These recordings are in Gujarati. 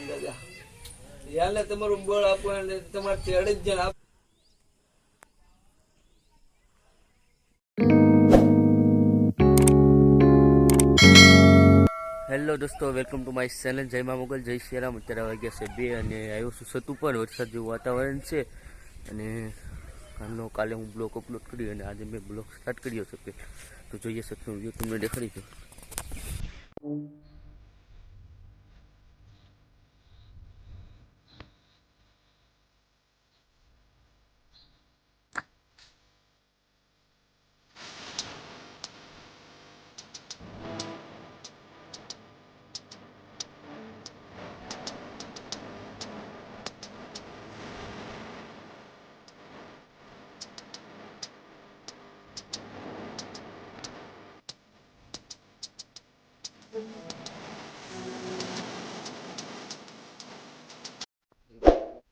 દાદા યાને તમારું બળ આપો અને તમારથી અડી જ જણ. હેલો દોસ્તો, વેલકમ ટુ માય ચેનલ. જય મા મોગલ, જય શ્રી રામ. અત્યારે વાગ્યા છે 2 અને આવ્યો છું છત ઉપર. વરસાદ જેવું વાતાવરણ છે અને કાલે હું બ્લોગ અપલોડ કરી અને આજે મેં બ્લોગ સ્ટાર્ટ કર્યો છે. તો જોઈએ છતનો વ્યૂ તમને દેખાડી દઉં.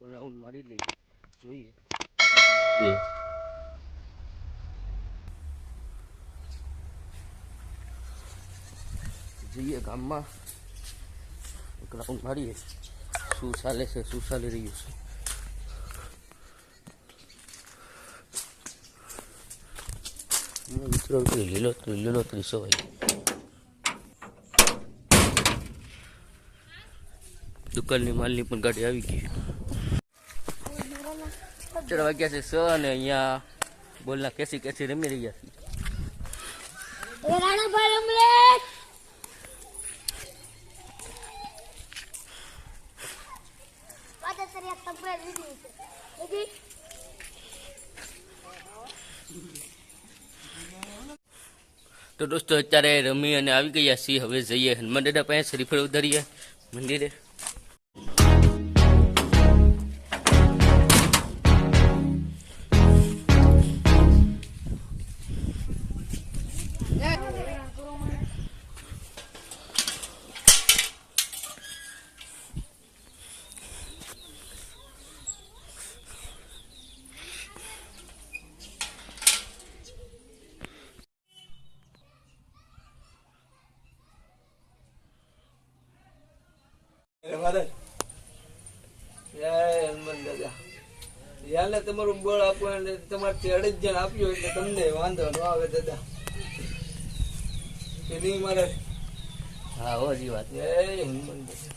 રાઉન્ડ મારી લઈએ, જોઈએ. જઈએ ગામમાં, એક રાઉન્ડ મારીએ, શું ચાલે છે, શું ચાલી રહ્યું છે. મિત્રો લીલોતરી સવાય. દુકાનની માલની પણ ગાડી આવી ગઈ. 4 વાગ્યા છે 6 અને અહીંયા બોલના કેસી રમી રહ્યા છીએ. તો દોસ્તો અત્યારે રમી અને આવી ગયા છીએ. હવે જઈએ હનુમાન દાદા પાસે શ્રીફળ ઉતારીએ મંદિરે. યાને તમારું બળ આપો અને તમારથી અડી જ જણ આપ્યો એટલે તમને વાંધો ન આવે દાદા. કે નહીં મારે? હા હો જી વાત. જય હનુમાન દાદા.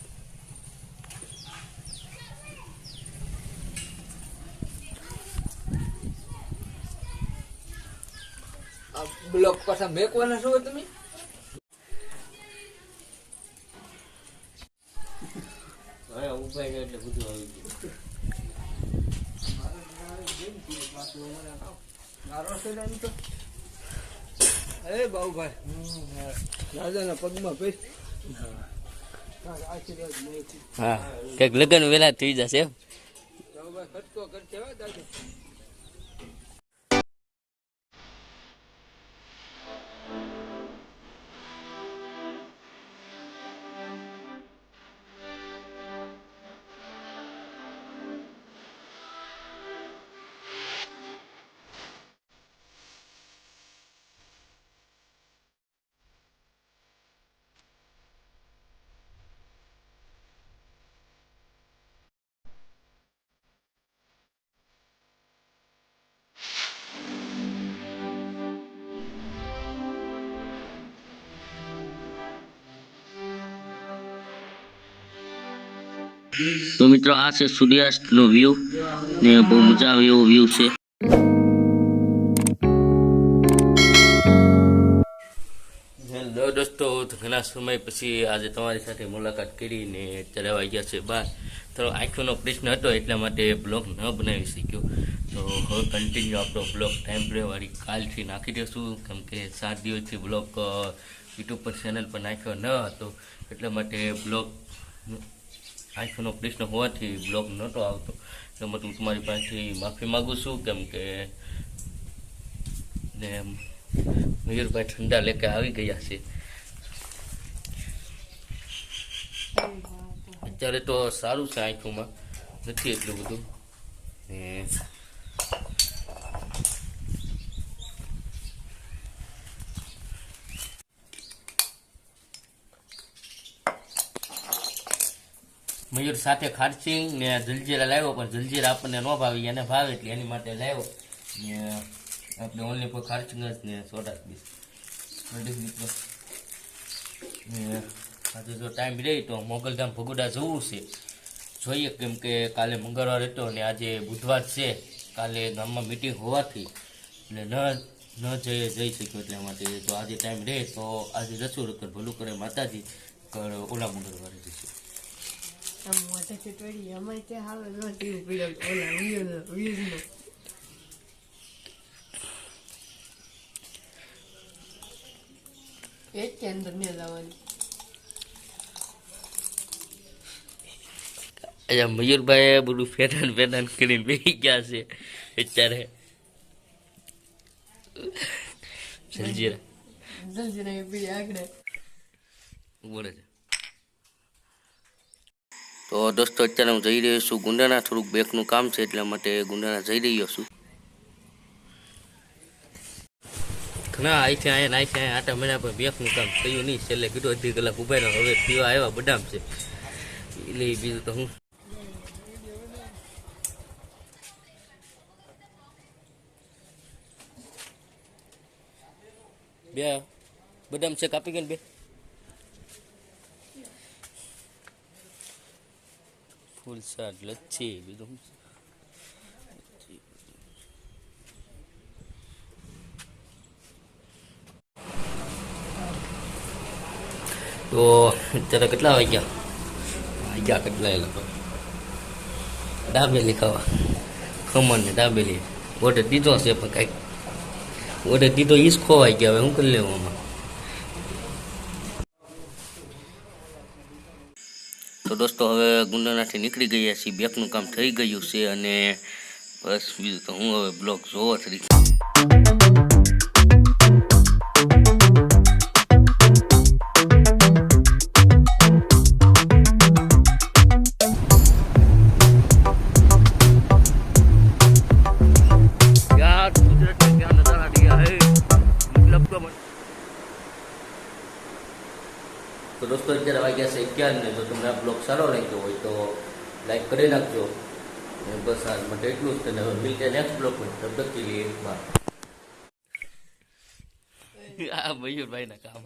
આ બ્લોક પાછા મેકવાના છો તમે? ઉભા એટલે બધું આવી ગયું. એ બાબુભાઈ રાજાના પગમાં પૈસ. હા, કઈક લગ્ન વેલા થઈ જશે. બાબુભાઈ ખર્ચો કરશે દાદા. તો મિત્રો આ છે સૂર્યાસ્ત નો વ્યૂ ને બહુ મજા આવે એવો વ્યૂ છે. હેલો દોસ્તો, ઘણા સમય પછી આજે તમારી સાથે મુલાકાત કરીને અત્યારે વાગ્યા છે 12. તો આંખોનો પ્રશ્ન હતો એટલા માટે બ્લોગ ન બનાવી શક્યો. તો હવે કન્ટિન્યુ આપણો બ્લોગ ટાઈમ વાળી કાલથી નાખી દઈશું, કેમ કે 7 દિવસથી બ્લોગ યુટ્યુબ પર ચેનલ પર નાખ્યો ન હતો એટલા માટે બ્લોગ આંખોનો પ્રશ્ન હોવાથી બ્લોગ નહોતો આવતો. એટલે હું તમારી પાસેથી માફી માગું છું, કેમ કે ને મયુરભાઈ ઠંડા લેકે આવી ગયા છે. અત્યારે તો સારું છે, આંખોમાં નથી એટલું બધું. મયુર સાથે ખારચિંગ ને જલજીરા લાવ્યો, પણ જલજીરા આપણને ન ભાવી, એને ભાવે એટલે એની માટે લાવ્યો. ને આપણે ઓનલી ફોર ખારચિંગ જ ને સોડા બીસ મિત્રો. ને આજે જો ટાઈમ રહે તો મોગલધામ ભગોડા જવું છે, જોઈએ, કેમ કે કાલે મંગળવાર હતો ને આજે બુધવાર છે. કાલે ગામમાં મિટિંગ હોવાથી એટલે ન જઈ શક્યો, એટલા માટે જો આજે ટાઈમ રહે તો આજે જશું. રકર ભલું કરે માતાજી, કર ઓલા મંગળવારે જશું. મયુરભાઈ બધું ફેરાન કરીને બેસી ગયા છે અત્યારે. તો દોસ્તો અત્યારે હું જઈ રહ્યો છું ગુંડાના, થોડુંક બેકનું કામ છે એટલા માટે ગુંડાના જઈ રહ્યો છું. ઘણા અહીંથી અહીંયા આટા મહિના પર બેકનું કામ થયું નહીં, છેલ્લે કીધું અડધી કલાક ઉભા રહ્યો. હવે પીવા આવ્યા બદામ છે એટલે બીજું તો હું બે બદામ છે કાપી ગયા બે. ફૂલ શાક લચ્છી બીજું તો અત્યારે કેટલા વાગ્યા કેટલા એ લોકો દાબેલી ખાવા, ખમણ ને દાબેલી ઓર્ડર દીધો છે, પણ કાંઈક ઓર્ડર દીધો ઈ જ ખોવાઈ ગયા. હવે શું કરી લેવું આમાં? તો દોસ્તો હવે ગુંડાનાથી નીકળી ગયા છીએ, બેકનું કામ થઈ ગયું છે અને બસ બીજું તો હું હવે બ્લોગ જોવો જ રહી. તો દોસ્તો અત્યારે વાગ્યા છે 11 ને જો તમને આ બ્લોગ સારો લાગ્યો હોય તો લાઈક કરી નાખજો. બસ હાલ માટે એટલું જ. હવે મિલતે નેક્સ્ટ બ્લોગમાં. તબ તક કે લીએ બાય. આ મયુરભાઈના કામ